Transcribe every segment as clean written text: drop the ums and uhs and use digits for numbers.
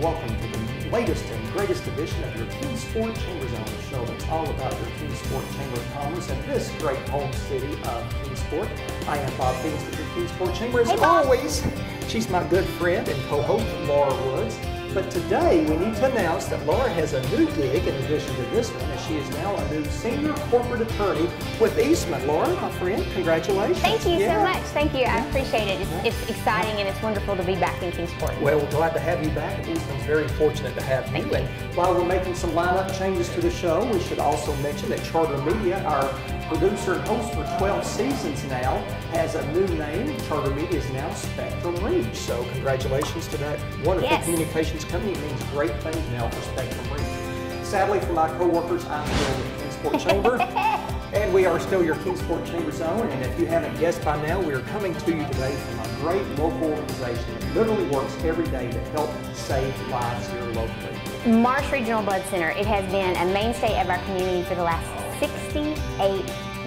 welcome to the latest and greatest edition of your Kingsport Chamber Zone, the show that's all about your Kingsport Chamber of Commerce and this great home city of Kingsport. I am Bob Phoenix with your Kingsport Chamber. As always, she's my good friend and co-host, Laura Woods. But today we need to announce that Laura has a new gig in addition to this one, as she is now a new senior corporate attorney with Eastman. Laura, my friend, congratulations. Thank you so much. Thank you. I appreciate it. It's exciting and it's wonderful to be back in Kingsport. Well, we're glad to have you back. Eastman's very fortunate to have you. And while we're making some lineup changes to the show, we should also mention that Charter Media, our producer and host for 12 seasons now, has a new name. Charter Media is now Spectrum Reach. So congratulations to that wonderful communications company. It means great things now for Spectrum Reach. Sadly for my co-workers, I'm still with Kingsport Chamber. And we are still your Kingsport Chamber Zone. And if you haven't guessed by now, we are coming to you today from a great local organization that literally works every day to help save lives here locally. Marsh Regional Blood Center. It has been a mainstay of our community for the last 68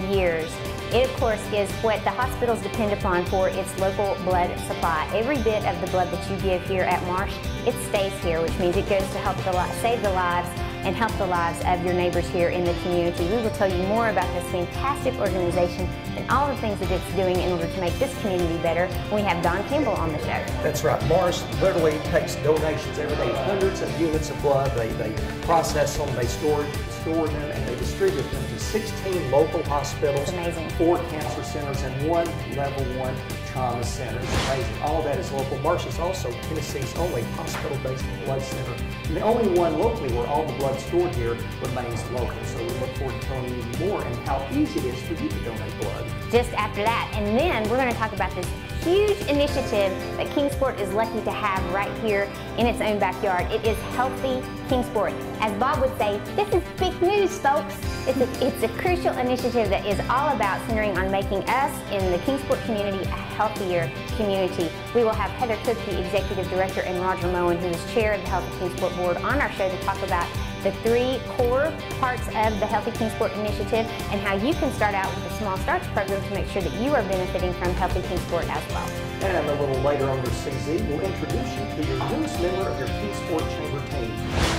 years. It, of course, is what the hospitals depend upon for its local blood supply. Every bit of the blood that you give here at Marsh, it stays here, which means it goes to help save the lives and help the lives of your neighbors here in the community. We will tell you more about this fantastic organization and all the things that it's doing in order to make this community better when we have Don Campbell on the show. That's right. Marsh literally takes donations every day, hundreds of units of blood. They process them, they store them, and they distribute them to 16 local hospitals, 4 cancer centers, and 1 level 1 trauma center. It's amazing. All of that is local. Marsh is also Tennessee's only hospital-based blood center, and the only one locally where all the blood stored here remains local. So we look forward to telling you more and how easy it is for you to donate blood. Just after that. And then we're going to talk about this huge initiative that Kingsport is lucky to have right here in its own backyard. It is Healthy Kingsport. As Bob would say, this is big news, folks. It's a crucial initiative that is all about centering on making us in the Kingsport community a healthier community. We will have Heather Cook, the Executive Director, and Roger Moen, who is Chair of the Healthy Kingsport Board, on our show to talk about the 3 core parts of the Healthy Kingsport initiative and how you can start out with a Small Starts program to make sure that you are benefiting from Healthy Kingsport as well. And a little later on this CZ, we'll introduce you to your newest member of your Kingsport Chamber team.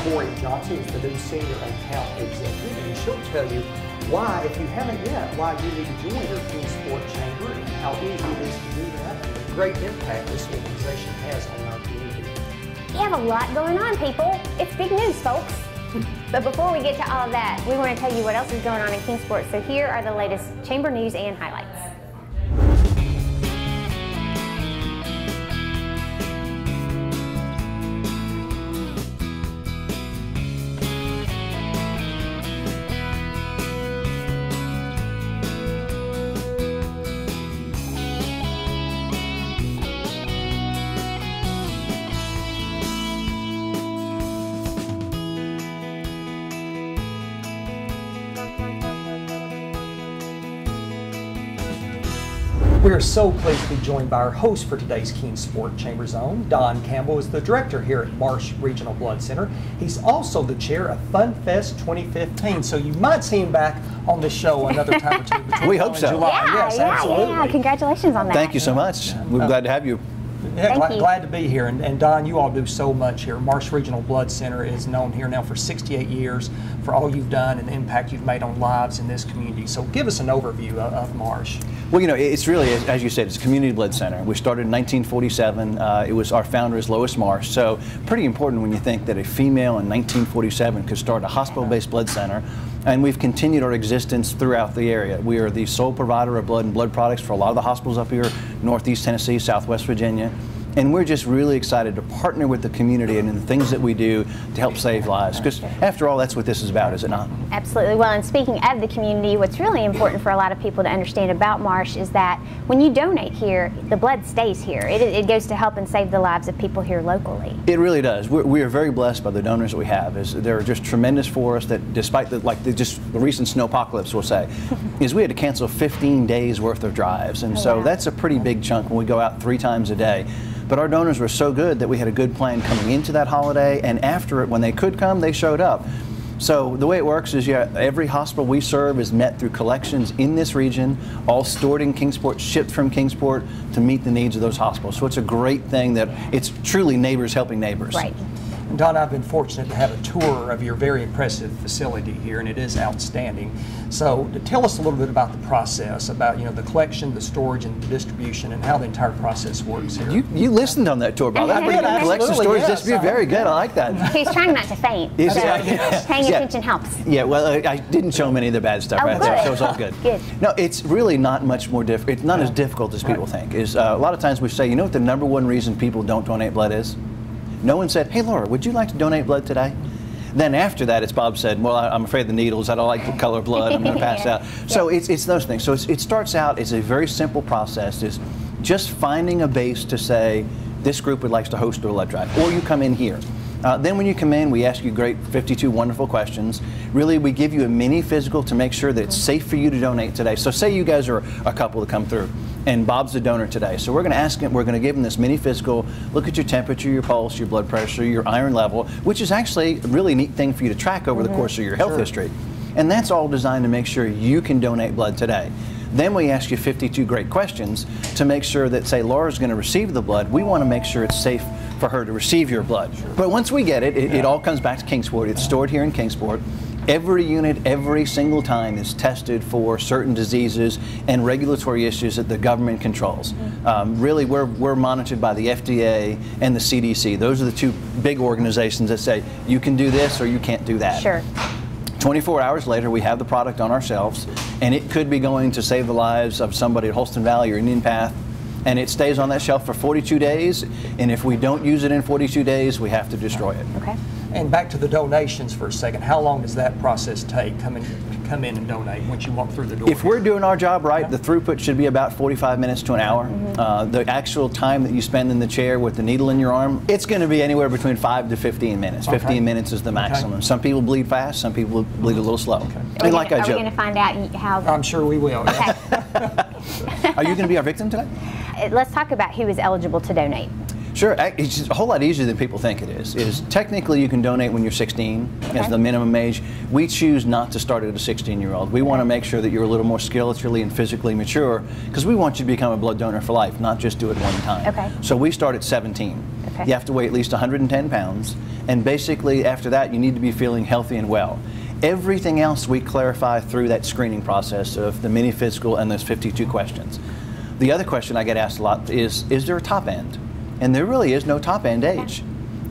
Corey Johnson is the new Senior Account Executive, and she'll tell you why, if you haven't yet, why you need to join your Kingsport Chamber and how easy it is to do that and the great impact this organization has on our community. We have a lot going on, people. It's big news, folks. But before we get to all of that, we want to tell you what else is going on in Kingsport. So here are the latest chamber news and highlights. We are so pleased to be joined by our host for today's Kingsport Chamber Zone. Don Campbell is the director here at Marsh Regional Blood Center. He's also the chair of FunFest 2015, so you might see him back on this show another time or two. We hope so. July. Yes, absolutely. Yeah. Congratulations on that. Thank you so much. We're glad to have you. Yeah, glad to be here. And Don, you all do so much here. Marsh Regional Blood Center is known here now for 68 years for all you've done and the impact you've made on lives in this community. So give us an overview of Marsh. Well, you know, it's really, as you said, it's a community blood center. We started in 1947. It was our founder is Lois Marsh. So pretty important when you think that a female in 1947 could start a hospital-based blood center. And we've continued our existence throughout the area. We are the sole provider of blood and blood products for a lot of the hospitals up here, Northeast Tennessee, Southwest Virginia. And we're just really excited to partner with the community and in the things that we do to help save lives. Because after all, that's what this is about, is it not? Absolutely. Well, and speaking of the community, what's really important for a lot of people to understand about Marsh is that when you donate here, the blood stays here. It goes to help and save the lives of people here locally. It really does. We are very blessed by the donors that we have. They're just tremendous for us. That despite the recent snowpocalypse, we'll say, is we had to cancel 15 days worth of drives, and so that's a pretty big chunk when we go out 3 times a day. But our donors were so good that we had a good plan coming into that holiday, and after it, when they could come, they showed up. So the way it works is every hospital we serve is met through collections in this region, all stored in Kingsport, shipped from Kingsport to meet the needs of those hospitals. So it's a great thing that it's truly neighbors helping neighbors. Right. And Don, I've been fortunate to have a tour of your very impressive facility here, and it is outstanding. So tell us a little bit about the process, about the collection, the storage, and the distribution, and how the entire process works here. You listened on that tour, Bob. That's pretty good. Collection, storage, distribution, very good. I like that. He's trying not to faint. So paying attention helps. Yeah, well, I didn't show him any of the bad stuff right there, so it's all good. Good. No, it's really not much more difficult. It's not as difficult as people think. A lot of times we say, you know what the #1 reason people don't donate blood is? No one said, hey, Laura, would you like to donate blood today? Then after that, it's Bob said, well, I'm afraid of the needles. I don't like the color of blood. I'm going to pass out. So it's those things. So it starts out as a very simple process. Is just finding a base to say, this group would like to host a blood drive. Or you come in here. Then when you come in, we ask you 52 wonderful questions. Really, we give you a mini physical to make sure that it's safe for you to donate today. So say you guys are a couple that come through, and Bob's the donor today. So we're going to ask him, we're going to give him this mini physical, look at your temperature, your pulse, your blood pressure, your iron level, which is actually a really neat thing for you to track over the course of your health history. And that's all designed to make sure you can donate blood today. Then we ask you 52 great questions to make sure that, say, Laura's going to receive the blood. We want to make sure it's safe for her to receive your blood. But once we get it, it all comes back to Kingsport. It's stored here in Kingsport. Every unit, every single time, is tested for certain diseases and regulatory issues that the government controls. Really, we're monitored by the FDA and the CDC. Those are the two big organizations that say, you can do this or you can't do that. Sure. 24 hours later, we have the product on our shelves, and it could be going to save the lives of somebody at Holston Valley or Indian Path, and it stays on that shelf for 42 days, and if we don't use it in 42 days, we have to destroy it. Okay. And back to the donations for a second. How long does that process take? Come in and donate once you walk through the door? If we're doing our job right, the throughput should be about 45 minutes to an hour. The actual time that you spend in the chair with the needle in your arm, it's going to be anywhere between 5 to 15 minutes. 15 minutes is the maximum. Some people bleed fast, some people bleed a little slow. Are we going to find out how? I'm sure we will. Okay. Are you going to be our victim today? Let's talk about who is eligible to donate. Sure, it's a whole lot easier than people think it is. Technically you can donate when you're 16 as the minimum age. We choose not to start at a 16-year-old. We want to make sure that you're a little more skeleturally and physically mature, because we want you to become a blood donor for life, not just do it one time. Okay. So we start at 17. Okay. You have to weigh at least 110 pounds, and basically after that you need to be feeling healthy and well. Everything else we clarify through that screening process of the mini physical and those 52 questions. The other question I get asked a lot is there a top end? And there really is no top end age.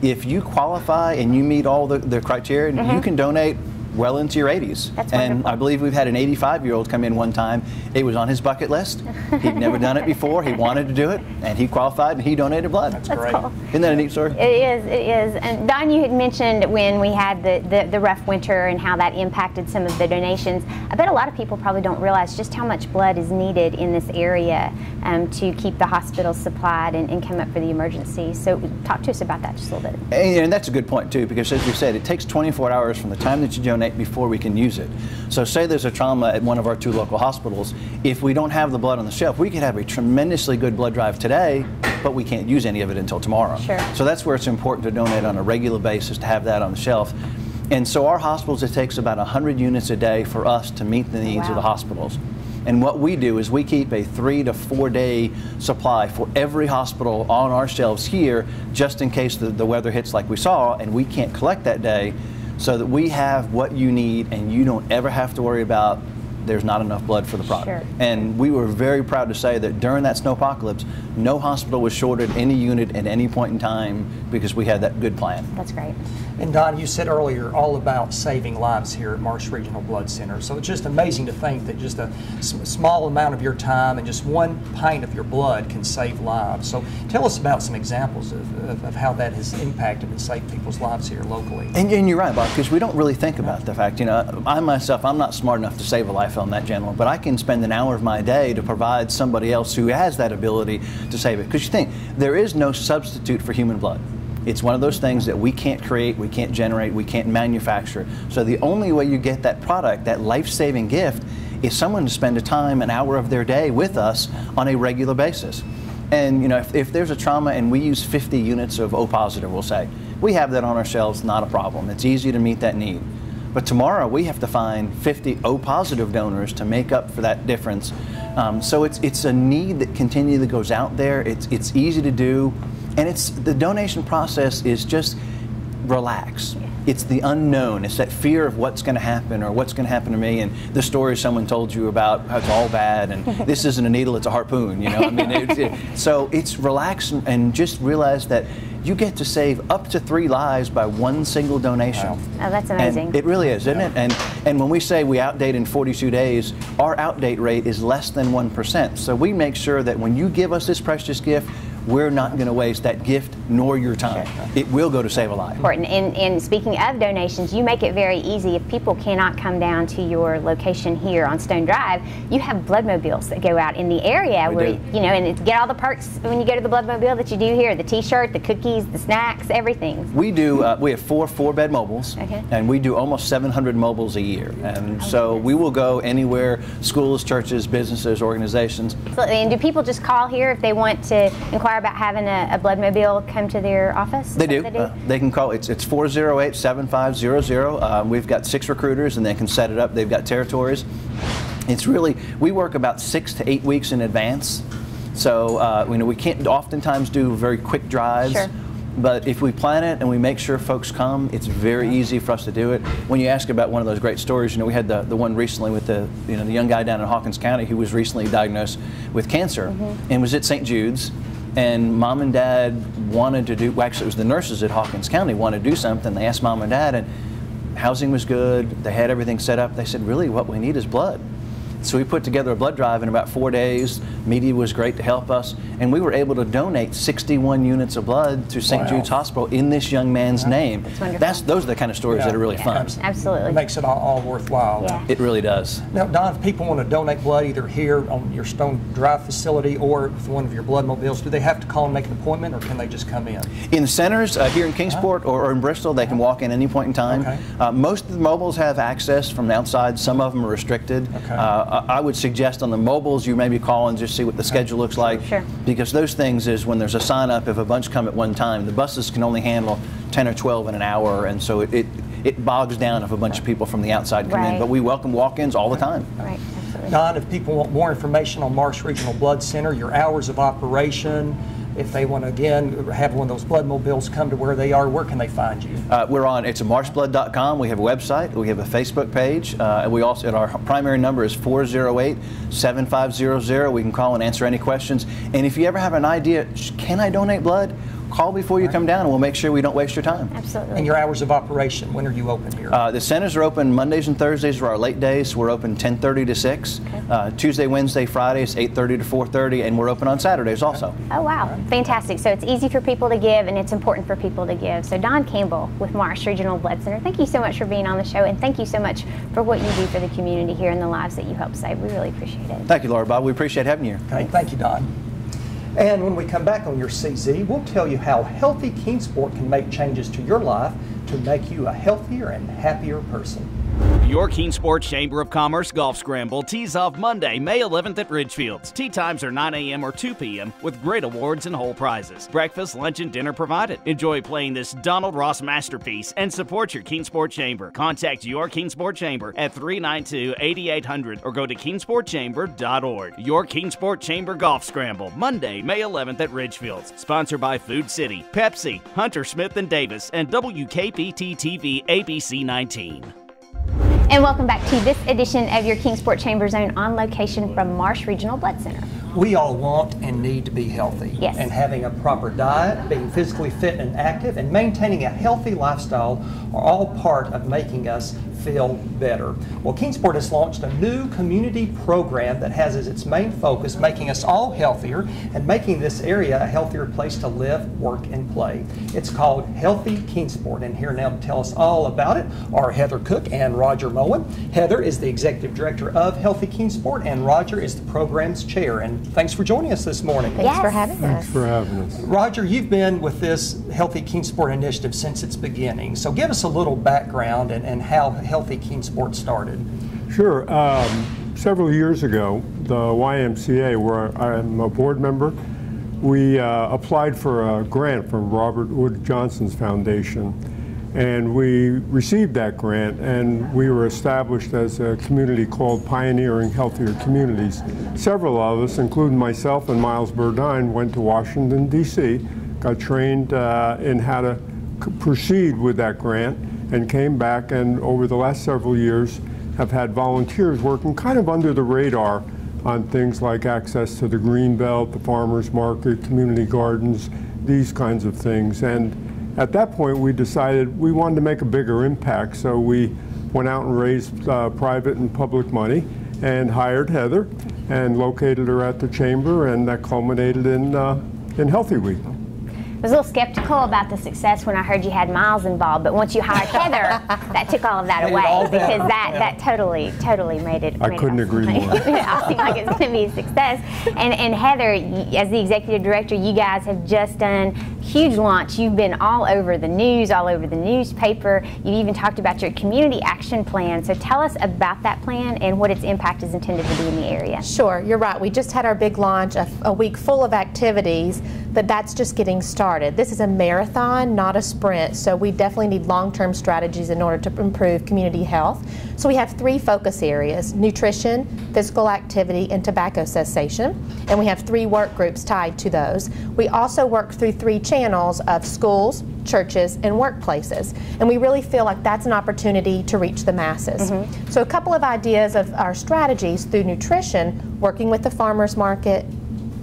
If you qualify and you meet all the criteria, you can donate well into your 80s. That's and wonderful. I believe we've had an 85-year-old come in one time. It was on his bucket list. He'd never done it before. He wanted to do it, and he qualified, and he donated blood. That's great. Cool. Isn't that a neat story? It is. And Don, you had mentioned when we had the rough winter and how that impacted some of the donations. I bet a lot of people probably don't realize just how much blood is needed in this area to keep the hospitals supplied and come up for the emergencies. So talk to us about that just a little bit. And that's a good point, too, because as we said, it takes 24 hours from the time that you donate before we can use it. So say there's a trauma at one of our 2 local hospitals. If we don't have the blood on the shelf, we could have a tremendously good blood drive today, but we can't use any of it until tomorrow. Sure. So that's where it's important to donate on a regular basis, to have that on the shelf. And so our hospitals, it takes about 100 units a day for us to meet the needs of the hospitals. And what we do is we keep a 3 to 4 day supply for every hospital on our shelves here, just in case the weather hits like we saw and we can't collect that day, so that we have what you need and you don't ever have to worry about there's not enough blood for the product. Sure. And we were very proud to say that during that snowpocalypse, no hospital was shorted any unit at any point in time because we had that good plan. That's great. And Don, you said earlier all about saving lives here at Marsh Regional Blood Center. So it's just amazing to think that just a small amount of your time and just 1 pint of your blood can save lives. So tell us about some examples of how that has impacted and saved people's lives here locally. And you're right, Bob, because we don't really think about the fact, I myself, I'm not smart enough to save a life on that general, but I can spend an hour of my day to provide somebody else who has that ability to save it. Because you think, there is no substitute for human blood. It's one of those things that we can't create, we can't generate, we can't manufacture. So the only way you get that product, that life-saving gift, is someone to spend an hour of their day with us on a regular basis. And if there's a trauma and we use 50 units of O positive, we'll say, we have that on our shelves, not a problem. It's easy to meet that need. But tomorrow we have to find 50 O positive donors to make up for that difference. So it's a need that continually goes out there. It's easy to do. And the donation process is just relax. It's the unknown. It's that fear of what's going to happen or what's going to happen to me, and the story someone told you about how it's all bad and this isn't a needle, it's a harpoon. You know, I mean, so it's relax and just realize that you get to save up to 3 lives by one single donation. Wow. Oh, that's amazing. And it really is, isn't it? And when we say we outdate in 42 days, our outdate rate is less than 1%. So we make sure that when you give us this precious gift, we're not going to waste that gift nor your time. Sure. It will go to save a life. Important. And speaking of donations, you make it very easy. If people cannot come down to your location here on Stone Drive, you have bloodmobiles that go out in the area where, you know, and get all the perks when you go to the bloodmobile that you do here, the t-shirt, the cookies, the snacks, everything. We do, we have 4 4-bed mobiles, and we do almost 700 mobiles a year. And so we will go anywhere, schools, churches, businesses, organizations. Absolutely. And do people just call here if they want to inquire about having a bloodmobile come to their office? They do. They can call. It's 408-7500. We've got 6 recruiters, and they can set it up. They've got territories. It's really, we work about 6 to 8 weeks in advance. So you know, we can't oftentimes do very quick drives. Sure. But if we plan it and we make sure folks come, it's very easy for us to do it. When you ask about one of those great stories, you know, we had the one recently with the young guy down in Hawkins County who was recently diagnosed with cancer and was at St. Jude's. And Mom and Dad wanted to do, well, actually it was the nurses at Hawkins County wanted to do something. They asked Mom and Dad, and housing was good. They had everything set up. They said, really, what we need is blood. So we put together a blood drive in about 4 days. Media was great to help us, and we were able to donate 61 units of blood to St. Jude's Hospital in this young man's name. That's wonderful. Those are the kind of stories that are really fun. Absolutely. It makes it all worthwhile. Yeah. It really does. Now, Don, if people want to donate blood either here on your Stone Drive facility or with one of your blood mobiles, do they have to call and make an appointment, or can they just come in? In the centers here in Kingsport or in Bristol, they can walk in any point in time. Most of the mobiles have access from the outside. Some of them are restricted. I would suggest on the mobiles you maybe call and just see what the schedule looks like. Sure. Because those things is when there's a sign up, if a bunch come at one time, the buses can only handle 10 or 12 in an hour, and so it bogs down if a bunch of people from the outside come in. But we welcome walk-ins all the time. Right. Absolutely. Don, if people want more information on Marsh Regional Blood Center, your hours of operation, if they want to, again, have one of those blood mobiles come to where they are, where can they find you? We're on, it's marshblood.com. We have a website. We have a Facebook page. And we also, our primary number is 408-7500. We can call and answer any questions. And if you ever have an idea, can I donate blood? Call before you come down, and we'll make sure we don't waste your time. Absolutely. And your hours of operation, when are you open here? The centers are open Mondays and Thursdays are our late days. We're open 10:30 to 6. Tuesday, Wednesday, Fridays, 8:30 to 4:30, and we're open on Saturdays also. Oh, wow. Fantastic. So it's easy for people to give, and it's important for people to give. So Don Campbell with Marsh Regional Blood Center, thank you so much for being on the show, and thank you so much for what you do for the community here and the lives that you help save. We really appreciate it. Thank you, Laura Bob. We appreciate having you. Okay, thank you, Don. And when we come back on your CZ, we'll tell you how Healthy Kingsport can make changes to your life to make you a healthier and happier person. Your Kingsport Chamber of Commerce Golf Scramble tees off Monday, May 11th at Ridgefields. Tee times are 9 a.m. or 2 p.m. with great awards and whole prizes. Breakfast, lunch, and dinner provided. Enjoy playing this Donald Ross masterpiece and support your Kingsport Chamber. Contact your Kingsport Chamber at 392-8800 or go to kingsportchamber.org. Your Kingsport Chamber Golf Scramble, Monday, May 11th at Ridgefields. Sponsored by Food City, Pepsi, Hunter Smith & Davis, and WKPT-TV ABC 19. And welcome back to this edition of your Kingsport Chamber Zone on location from Marsh Regional Blood Center. We all want and need to be healthy. Yes. And having a proper diet, being physically fit and active, and maintaining a healthy lifestyle are all part of making us feel better. Well, Kingsport has launched a new community program that has as its main focus making us all healthier and making this area a healthier place to live, work, and play. It's called Healthy Kingsport, and here now to tell us all about it are Heather Cook and Roger Moen. Heather is the Executive Director of Healthy Kingsport, and Roger is the program's chair. And thanks for joining us this morning. Thanks for having us. Thanks for having us. Roger, you've been with this Healthy Kingsport initiative since its beginning. So give us a little background and how Healthy Kingsport started. Sure. Several years ago, the YMCA, where I'm a board member, we applied for a grant from Robert Wood Johnson's foundation. And we received that grant, and we were established as a community called Pioneering Healthier Communities. Several of us, including myself and Miles Burdine, went to Washington, D.C., got trained in how to proceed with that grant, and came back, and over the last several years have had volunteers working kind of under the radar on things like access to the Greenbelt, the farmers market, community gardens, these kinds of things. And at that point we decided we wanted to make a bigger impact, so we went out and raised private and public money and hired Heather and located her at the chamber, and that culminated in Healthy Week. I was a little skeptical about the success when I heard you had Miles involved, but once you hired Heather, that took all of that away, because that totally made it. I couldn't agree more. I seem like it's going to be a success. And Heather, as the executive director, you guys have just done huge launch. You've been all over the news, all over the newspaper. You even talked about your community action plan. So tell us about that plan and what its impact is intended to be in the area. Sure, you're right. We just had our big launch, a week full of activities, but that's just getting started. This is a marathon, not a sprint, so we definitely need long-term strategies in order to improve community health. So we have 3 focus areas: nutrition, physical activity, and tobacco cessation. And we have 3 work groups tied to those. We also work through 3 channels of schools, churches, and workplaces. And we really feel like that's an opportunity to reach the masses. So a couple of ideas of our strategies through nutrition: working with the farmers market,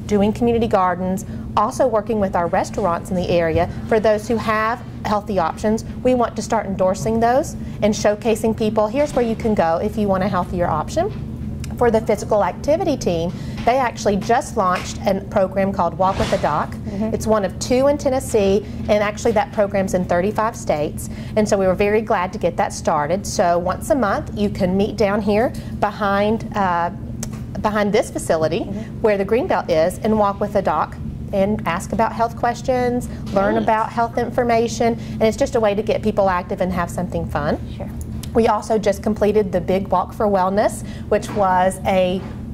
doing community gardens, also working with our restaurants in the area. For those who have healthy options, we want to start endorsing those and showcasing people, here's where you can go if you want a healthier option. For the physical activity team, they actually just launched a program called Walk with a Doc. It's one of 2 in Tennessee, and actually that program's in 35 states. And so we were very glad to get that started. So once a month, you can meet down here behind this facility where the Greenbelt is, and walk with a doc and ask about health questions, learn about health information, and it's just a way to get people active and have something fun. Sure. We also just completed the Big Walk for Wellness, which was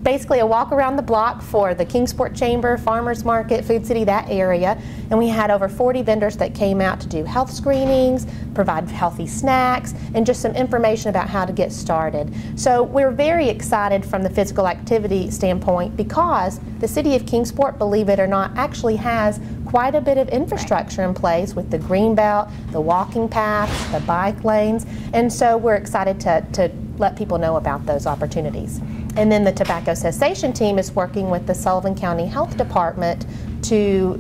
basically a walk around the block for the Kingsport Chamber, Farmers Market, Food City, that area. And we had over 40 vendors that came out to do health screenings, provide healthy snacks, and just some information about how to get started. So we're very excited from the physical activity standpoint, because the city of Kingsport, believe it or not, actually has quite a bit of infrastructure in place with the Greenbelt, the walking paths, the bike lanes. And so we're excited to let people know about those opportunities. And then the tobacco cessation team is working with the Sullivan County Health Department to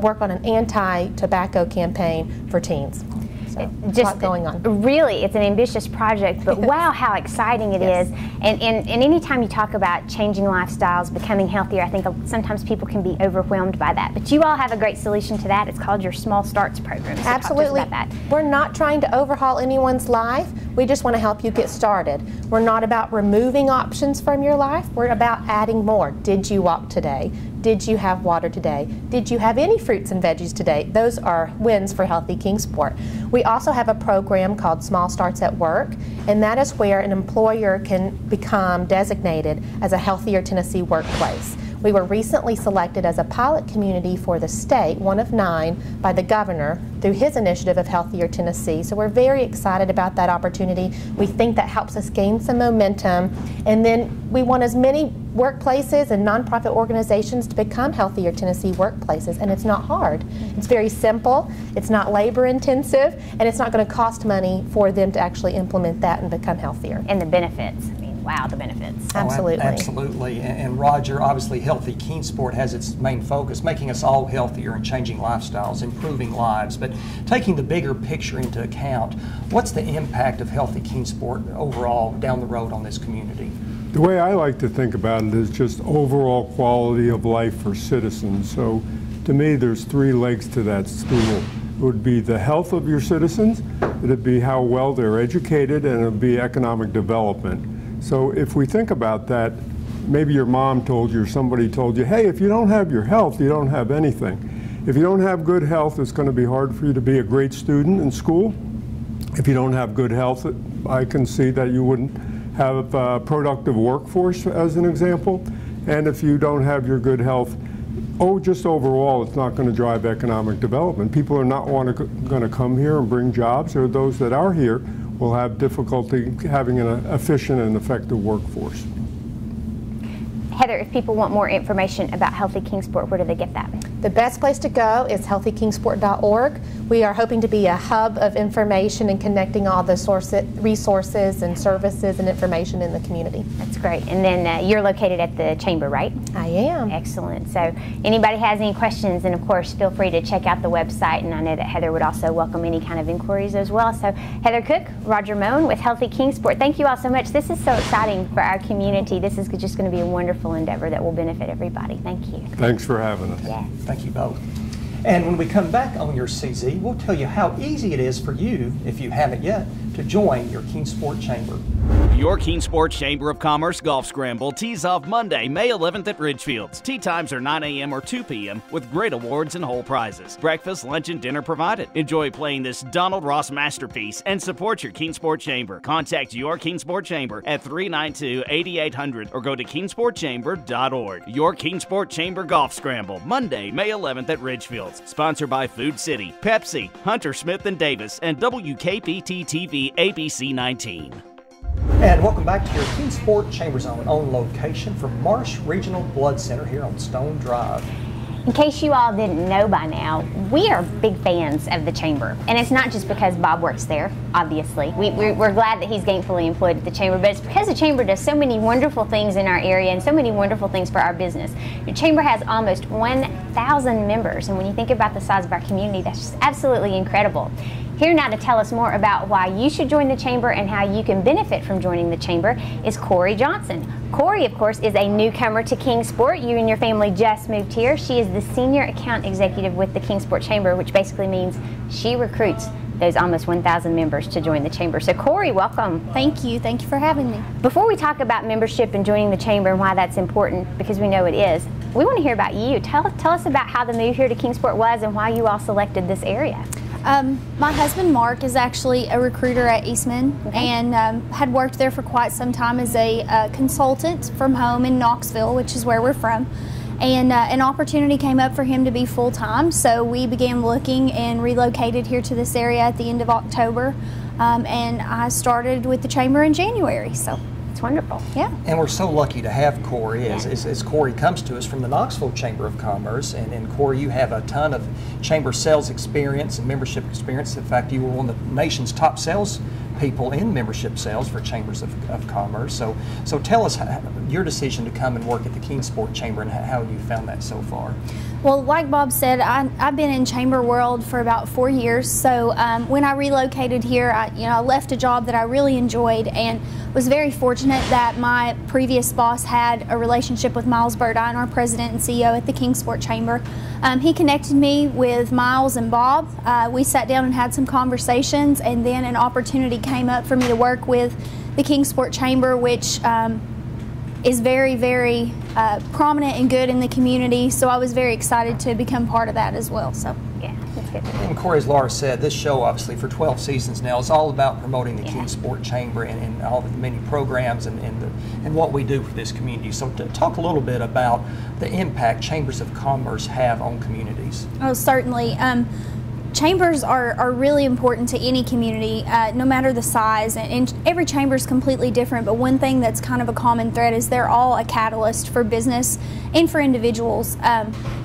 work on an anti-tobacco campaign for teens. So just a lot going on. Really, it's an ambitious project, but wow, how exciting it is. And anytime you talk about changing lifestyles, becoming healthier, I think sometimes people can be overwhelmed by that. But you all have a great solution to that. It's called your Small Starts program. So absolutely. Talk to us about that. We're not trying to overhaul anyone's life. We just want to help you get started. We're not about removing options from your life. We're about adding more. Did you walk today? Did you have water today? Did you have any fruits and veggies today? Those are wins for Healthy Kingsport. We also have a program called Small Starts at Work, and that is where an employer can become designated as a Healthier Tennessee workplace. We were recently selected as a pilot community for the state, one of 9, by the governor through his initiative of Healthier Tennessee. So we're very excited about that opportunity. We think that helps us gain some momentum. And then we want as many workplaces and nonprofit organizations to become Healthier Tennessee workplaces. And it's not hard. It's very simple. It's not labor intensive. And it's not going to cost money for them to actually implement that and become healthier. And the benefits. Wow, the benefits. Absolutely. Absolutely. And Roger, obviously Healthy Kingsport has its main focus, making us all healthier and changing lifestyles, improving lives. But taking the bigger picture into account, what's the impact of Healthy Kingsport overall down the road on this community? The way I like to think about it is just overall quality of life for citizens. So to me, there's 3 legs to that stool. It would be the health of your citizens, it would be how well they're educated, and it would be economic development. So if we think about that, maybe your mom told you or somebody told you, hey, if you don't have your health, you don't have anything. If you don't have good health, it's going to be hard for you to be a great student in school. If you don't have good health, I can see that you wouldn't have a productive workforce, as an example. And if you don't have your good health, just overall, it's not going to drive economic development. People are not going to come here and bring jobs, or those that are here will have difficulty having an efficient and effective workforce. Heather, if people want more information about Healthy Kingsport, where do they get that? The best place to go is healthykingsport.org. We are hoping to be a hub of information and connecting all the resources and services and information in the community. That's great. And then you're located at the Chamber, right? I am. Excellent. So anybody has any questions, then of course feel free to check out the website, and I know that Heather would also welcome any kind of inquiries as well. So Heather Cook, Roger Moan with Healthy Kingsport, thank you all so much. This is so exciting for our community. This is just going to be a wonderful endeavor that will benefit everybody. Thank you. Thanks for having us. Yeah. Thank you both. And when we come back on your CZ, we'll tell you how easy it is for you, if you haven't yet, to join your Kingsport Chamber. Your Kingsport Chamber of Commerce Golf Scramble tees off Monday, May 11th at Ridgefields. Tee times are 9 a.m. or 2 p.m. with great awards and whole prizes. Breakfast, lunch, and dinner provided. Enjoy playing this Donald Ross masterpiece and support your Kingsport Chamber. Contact your Kingsport Chamber at 392-8800 or go to kingsportchamber.org. Your Kingsport Chamber Golf Scramble, Monday, May 11th at Ridgefields. Sponsored by Food City, Pepsi, Hunter Smith & Davis, and WKPT-TV ABC 19. And welcome back to your Kingsport Chamber Zone on location from Marsh Regional Blood Center here on Stone Drive. In case you all didn't know by now, we are big fans of the Chamber. And it's not just because Bob works there, obviously. We're glad that he's gainfully employed at the Chamber, but it's because the Chamber does so many wonderful things in our area and so many wonderful things for our business. The Chamber has almost 1,000 members, and when you think about the size of our community, that's just absolutely incredible. Here now to tell us more about why you should join the Chamber and how you can benefit from joining the Chamber is Corey Johnson. Corey, of course, is a newcomer to Kingsport. You and your family just moved here. She is the Senior Account Executive with the Kingsport Chamber, which basically means she recruits those almost 1,000 members to join the Chamber. So Corey, welcome. Thank you. Thank you for having me. Before we talk about membership and joining the Chamber and why that's important, because we know it is, we want to hear about you. Tell us about how the move here to Kingsport was and why you all selected this area. My husband Mark is actually a recruiter at Eastman, and had worked there for quite some time as a consultant from home in Knoxville, which is where we're from. And an opportunity came up for him to be full-time, so we began looking and relocated here to this area at the end of October, and I started with the Chamber in January. So it's wonderful. Yeah. And we're so lucky to have Corey as Corey comes to us from the Knoxville Chamber of Commerce. And Corey, you have a ton of chamber sales experience and membership experience. In fact, you were one of the nation's top sales people in membership sales for chambers of commerce. So tell us your decision to come and work at the Kingsport Chamber and how you found that so far. Well, like Bob said, I've been in chamber world for about 4 years. So when I relocated here, I left a job that I really enjoyed and was very fortunate that my previous boss had a relationship with Miles Burdine, our president and CEO at the Kingsport Chamber. He connected me with Miles and Bob. We sat down and had some conversations, and then an opportunity came up for me to work with the Kingsport Chamber, which is very, very prominent and good in the community. So I was very excited to become part of that as well. So yeah, that's good. And Corey, as Laura said, this show obviously for 12 seasons now is all about promoting the Kingsport Chamber and all the many programs and what we do for this community. So to talk a little bit about the impact chambers of commerce have on communities. Oh, certainly. Chambers are really important to any community, no matter the size, and every chamber is completely different, but one thing that's kind of a common thread is they're all a catalyst for business and for individuals.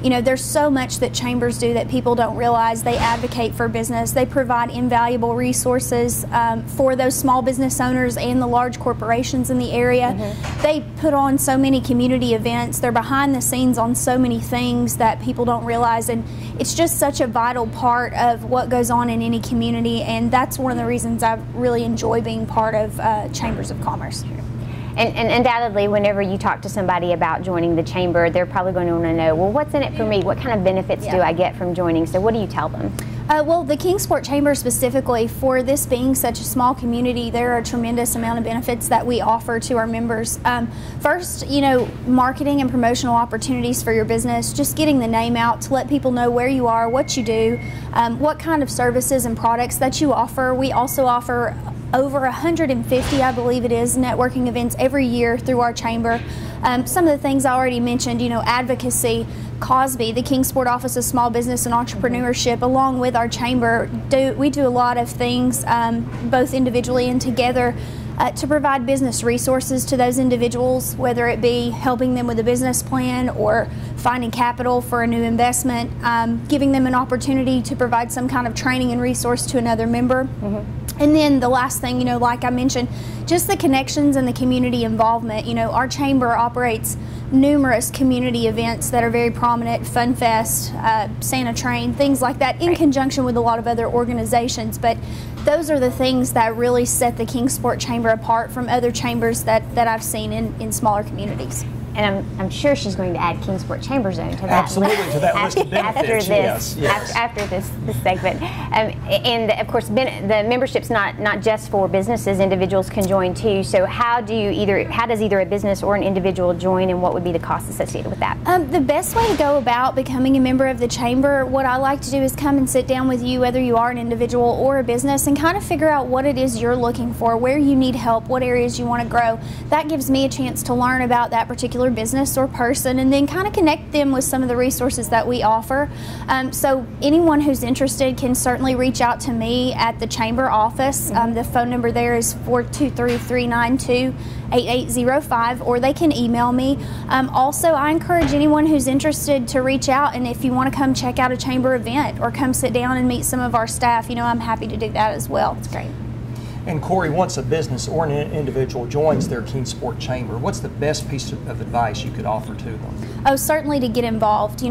There's so much that chambers do that people don't realize. They advocate for business. They provide invaluable resources for those small business owners and the large corporations in the area. They put on so many community events. They're behind the scenes on so many things that people don't realize, and it's just such a vital part of what goes on in any community, and that's one of the reasons I really enjoy being part of Chambers of Commerce. And undoubtedly, whenever you talk to somebody about joining the Chamber, they're probably going to want to know, well, what's in it for me? What kind of benefits do I get from joining? So what do you tell them? Well, the Kingsport Chamber specifically, for this being such a small community, there are a tremendous amount of benefits that we offer to our members. First, marketing and promotional opportunities for your business, just getting the name out to let people know where you are, what you do, what kind of services and products that you offer. We also offer over 150, I believe it is, networking events every year through our chamber. Some of the things I already mentioned, advocacy. COSB, the Kingsport Office of Small Business and Entrepreneurship, along with our chamber, we do a lot of things, both individually and together, to provide business resources to those individuals, whether it be helping them with a business plan or finding capital for a new investment, giving them an opportunity to provide some kind of training and resource to another member. And then the last thing, like I mentioned, just the connections and the community involvement. Our chamber operates numerous community events that are very prominent, Fun Fest, Santa Train, things like that, in conjunction with a lot of other organizations. But those are the things that really set the Kingsport Chamber apart from other chambers that I've seen in smaller communiutes. And I'm sure she's going to add Kingsport Chamber Zone to that. Absolutely, to that list of benefits. After this segment. And of course, the membership's not just for businesses. Individuals can join too. So how does either a business or an individual join, and what would be the cost associated with that? The best way to go about becoming a member of the chamber, what I like to do is come and sit down with you, whether you are an individual or a business, and kind of figure out what it is you're looking for, where you need help, what areas you want to grow. That gives me a chance to learn about that particular business or person, and then kind of connect them with some of the resources that we offer. So anyone who's interested can certainly reach out to me at the chamber office. The phone number there is 423-392-8805, or they can email me. Also, I encourage anyone who's interested to reach out, and if you want to come check out a chamber event or come sit down and meet some of our staff, I'm happy to do that as well. It's great. And Corey, once a business or an individual joins their Kingsport Chamber, what's the best piece of advice you could offer to them? Oh, certainly to get involved.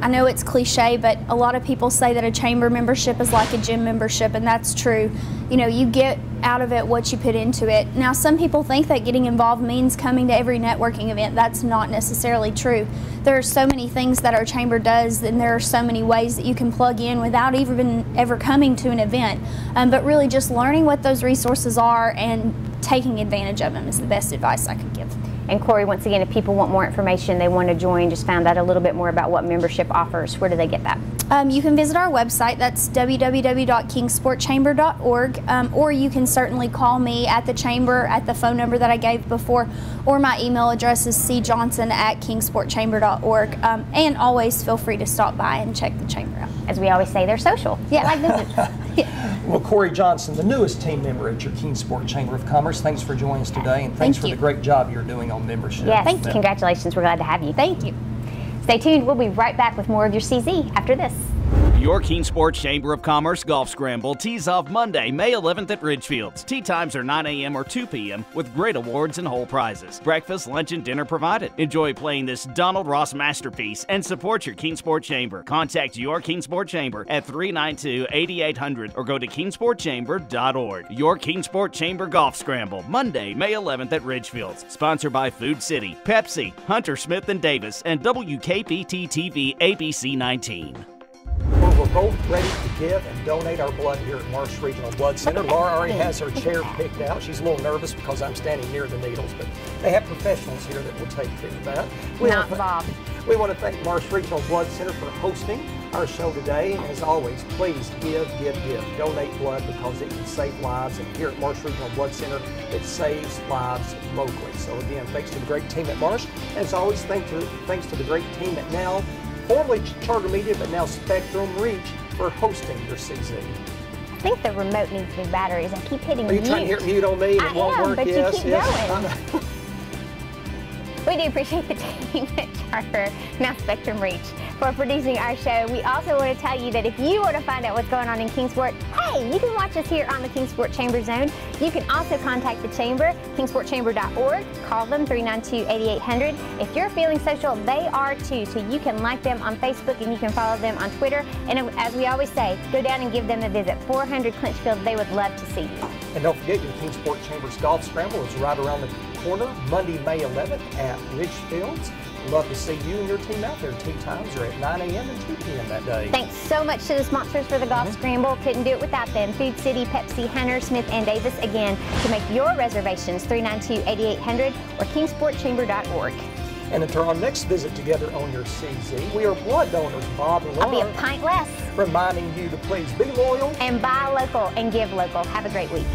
I know it's cliche, but a lot of people say that a chamber membership is like a gym membership, and that's true. You get out of it what you put into it. Now, some people think that getting involved means coming to every networking event. That's not necessarily true. There are so many things that our chamber does, and there are so many ways that you can plug in without even ever coming to an event. But really just learning what those resources are and taking advantage of them is the best advice I could give. And Corey, once again, if people want more information, they want to join, just found out a little bit more about what membership offers, where do they get that? You can visit our website. That's www.kingsportchamber.org, or you can certainly call me at the chamber at the phone number that I gave before, or my email address is cjohnson@kingsportchamber.org, and always feel free to stop by and check the chamber out. As we always say, they're social. Yeah, like visits. Well, Corey Johnson, the newest team member at your Kingsport Chamber of Commerce, thanks for joining us today, and thanks for the great job you're doing on membership. Yes, congratulations. We're glad to have you. Thank you. Stay tuned. We'll be right back with more of your CZ after this. Your Kingsport Chamber of Commerce Golf Scramble tees off Monday, May 11th at Ridgefields. Tee times are 9 a.m. or 2 p.m. with great awards and whole prizes. Breakfast, lunch, and dinner provided. Enjoy playing this Donald Ross masterpiece and support your Kingsport Chamber. Contact your Kingsport Chamber at 392-8800 or go to kingsportchamber.org. Your Kingsport Chamber Golf Scramble, Monday, May 11th at Ridgefields. Sponsored by Food City, Pepsi, Hunter Smith & Davis, and WKPT-TV ABC 19. We're both ready to give and donate our blood here at Marsh Regional Blood Center. Laura already has her chair picked out. She's a little nervous because I'm standing near the needles, but they have professionals here that will take care of that. Not Bob. We want to thank Marsh Regional Blood Center for hosting our show today. And as always, please give. Donate blood because it can save lives. And here at Marsh Regional Blood Center, it saves lives locally. So again, thanks to the great team at Marsh. As always, thanks to the great team at Now, formerly Charter Media, but now Spectrum Reach, for hosting your CZ. I think the remote needs new batteries. I keep hitting mute. Are you trying to hit mute on me? It won't work. But yes, you keep going. We do appreciate the team at Charter, now Spectrum Reach, for producing our show. We also want to tell you that if you want to find out what's going on in Kingsport, hey, you can watch us here on the Kingsport Chamber Zone. You can also contact the Chamber, kingsportchamber.org. Call them, 392-8800. If you're feeling social, they are too. So you can like them on Facebook and you can follow them on Twitter. And as we always say, go down and give them a visit. 400 Clinchfield, they would love to see you. And don't forget, your Kingsport Chamber's Golf Scramble is right around the corner, Monday, May 11th at Ridgefields. Love to see you and your team out there. Tee times are at 9 a.m. and 2 p.m. that day. Thanks so much to the sponsors for the Golf Scramble. Couldn't do it without them. Food City, Pepsi, Hunter, Smith & Davis. Again, to make your reservations, 392-8800 or kingsportchamber.org. And until our next visit together on your CZ, we are blood donors, Bob and Laura. I'll be a pint less. Reminding you to please be loyal and buy local and give local. Have a great week.